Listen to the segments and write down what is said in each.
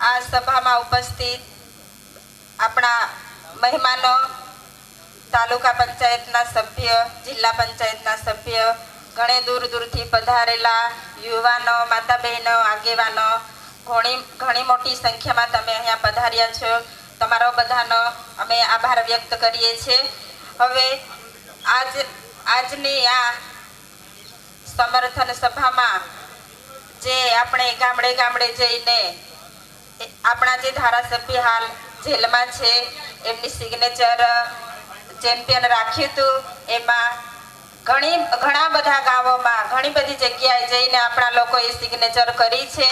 આ સભામાં ઉપસ્થિત આપણા મહેમાનો, તાલુકા પંચાયતના સભ્ય, જિલ્લા પંચાયતના સભ્ય, ઘણે દૂર દૂરથી પધારેલા યુવાનો, માતા બહેનો, આગેવાનો, ઘણી મોટી સંખ્યામાં તમે અહીંયા પધાર્યા છો. તમારો બધાનો અમે આભાર વ્યક્ત કરીએ છીએ. હવે આજની આ સમર્થન સભામાં જે આપણે ગામડે ગામડે જઈને આપણા જે ધારાસભ્ય હાલ જેલમાં છે એમની સિગ્નેચર ચેમ્પિયન રાખ્યું હતું, એમાં ઘણા બધા ગામોમાં ઘણી બધી જગ્યાએ જઈને આપણા લોકોએ સિગ્નેચર કરી છે.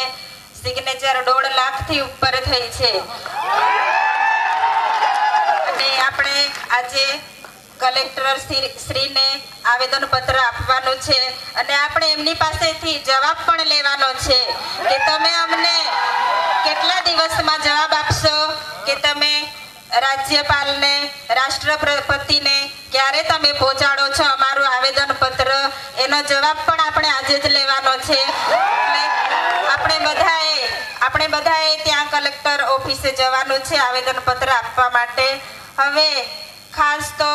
સિગ્નેચર 1.5 લાખથી ઉપર થઈ છે. અને આપણે આજે કલેક્ટર શ્રીને આવેદન પત્ર આપવાનું છે અને આપણે એમની પાસેથી જવાબ પણ લેવાનો છે કે તમે અમને કેટલા દિવસમાં જવાબ આપશો, કે તમે રાજ્યપાલને, રાષ્ટ્રપતિને ક્યારે તમે પહોંચાડો છો અમારું આવેદન પત્ર. એનો જવાબ પણ આપણે આજે જ લેવાનો છે. એટલે આપણે બધાએ ત્યાં કલેક્ટર ઓફિસે જવાનું છે આવેદન પત્ર આપવા માટે. હવે ખાસ તો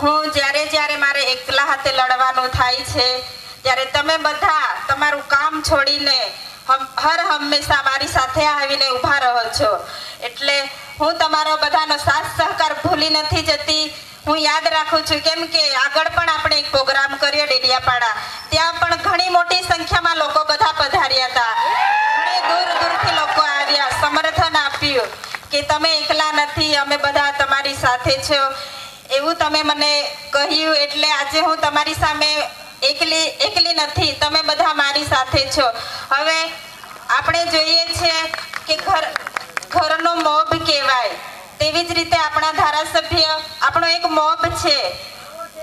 હું જ્યારે મારે એકલા હાથે લડવાનું થાય છે ત્યારે તમે બધા તમારું કામ છોડીને હંમેશા મારી સાથે આવીને ઊભા રહો છો. એટલે હું તમારો બધાનો સાથ સહકાર ભૂલી નથી જતી. હું યાદ રાખું છું, કેમ કે આગળ પણ આપણે એક પ્રોગ્રામ કર્યો ડેડિયાપાડા, ત્યાં પણ ઘણી મોટી સંખ્યામાં લોકો બધા પધાર્યા હતા. ઘણી દૂર દૂરથી લોકો આવ્યા, સમર્થન આપ્યું કે તમે એકલા નથી, અમે બધા તમારી સાથે છો એવું તમે મને કહ્યું. એટલે આજે હું તમારી સામે એકલી નથી, તમે બધા મારી સાથે છો. હવે આપણે જોઈએ છે કે ઘરનો મોભ કહેવાય, તેવી જ રીતે આપણા ધારાસભ્ય આપણો એક મોભ છે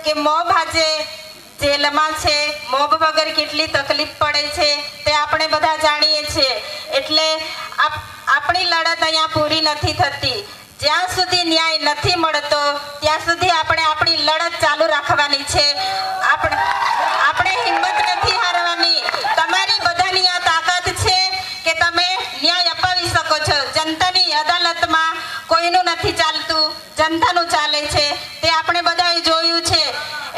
કે મોભ આજે જેલમાં છે. મોભ વગર કેટલી તકલીફ પડે છે તે આપણે બધા જાણીએ છીએ. એટલે આપણી લડત અહીંયા પૂરી નથી થતી. જ્યાં સુધી ન્યાય નથી મળતો ત્યાં સુધી આપણે આપણી લડત ચાલુ રાખવાની છે. આપણે હિંમત નથી હારવાની. તમારી બધાની આ તાકાત છે કે તમે ન્યાય અપાવી શકો છો. જનતાની અદાલતમાં કોઈનું નથી ચાલતું, જનતાનું ચાલે છે, તે આપણે બધાએ જોયું છે.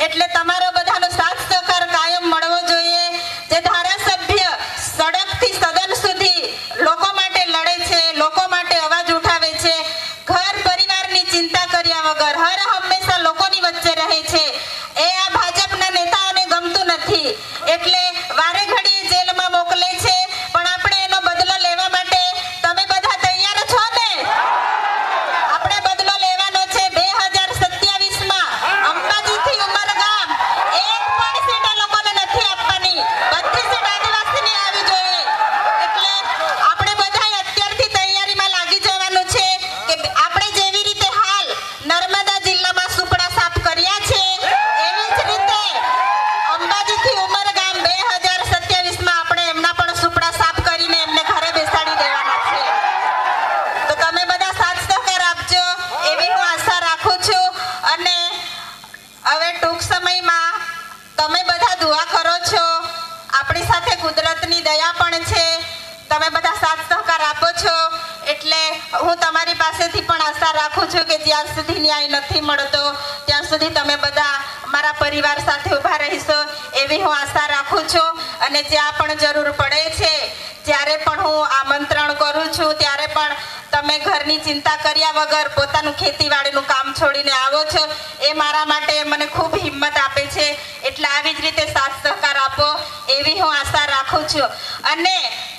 એટલે તમારો બધાનો સાથ સહકાર કાયમ મળવો જોઈએ. જે ધારાસભ્ય સડકથી સદન સુધી લોકો માટે લડે છે, લોકો માટે અવાજ ઉઠાવે છે, ઘર પરિવારની ચિંતા કર્યા વગર હંમેશા લોકોની વચ્ચે રહે છે, એ આ ભાજપના નેતાઓને ગમતું નથી. એટલે વારે ઘડીએ જેલમાં મોકલે છે, પણ આપણે એનો બદલો લેવા માટે તમે બધા તૈયાર છો ને? આપણે બદલો લેવાનો છે. 2027માં અંબાજીથી ઉમરગામ એક પણ સીટ આ લોકોને નથી આપવાની. બધી સીટ આદિવાસીની આવી જોઈએ. એટલે આપણે બધાએ અત્યારથી તૈયારીમાં લાગી જવાનું છે કે આપણે જેવી રીતે હાલ નર્મદા જિલ્લામાં સુપડા સાફ કર્યા છે, એવી જ રીતે અંબાજીથી ઉમરગામ 2027માં આપણે એમના પણ સુપડા સાફ કરીને એમને ઘરે બેસાડી દેવાના છે. તો તમે બધા સાથ સહકાર આપજો એવી હું આશા રાખું છું. અને હવે ટૂંક સમયમાં તમે બધા દુઆ કરો છો, આપણી સાથે કુદરતની દયા પણ છે, તમે બધા સાથ સહકાર આપો છો. એટલે હું તમારી પાસેથી પણ આશા રાખું છું કે જ્યાં સુધી ન્યાય નથી મળતો ત્યાં સુધી તમે બધા મારા પરિવાર સાથે ઊભા રહીશો એવી હું આશા રાખું છું. અને જ્યાં પણ જરૂર પડે છે, જ્યારે પણ હું આમંત્રણ કરું છું ત્યારે પણ તમે ઘરની ચિંતા કર્યા વગર પોતાનું ખેતીવાડીનું કામ છોડીને આવો છો, એ મારા માટે મને ખૂબ હિંમત આપે છે. એટલે આવી જ રીતે સાથ સહકાર આપો એવી હું આશા રાખું છું. અને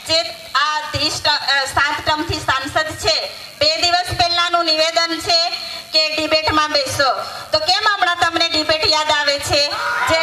જે આ 7 ટર્મથી સાંસદ છે, 2 દિવસ પહેલાનું નિવેદન છે કે ડિબેટમાં બેસો. તો કેમ હમણાં તમને ડિબેટ યાદ આવે છે? જે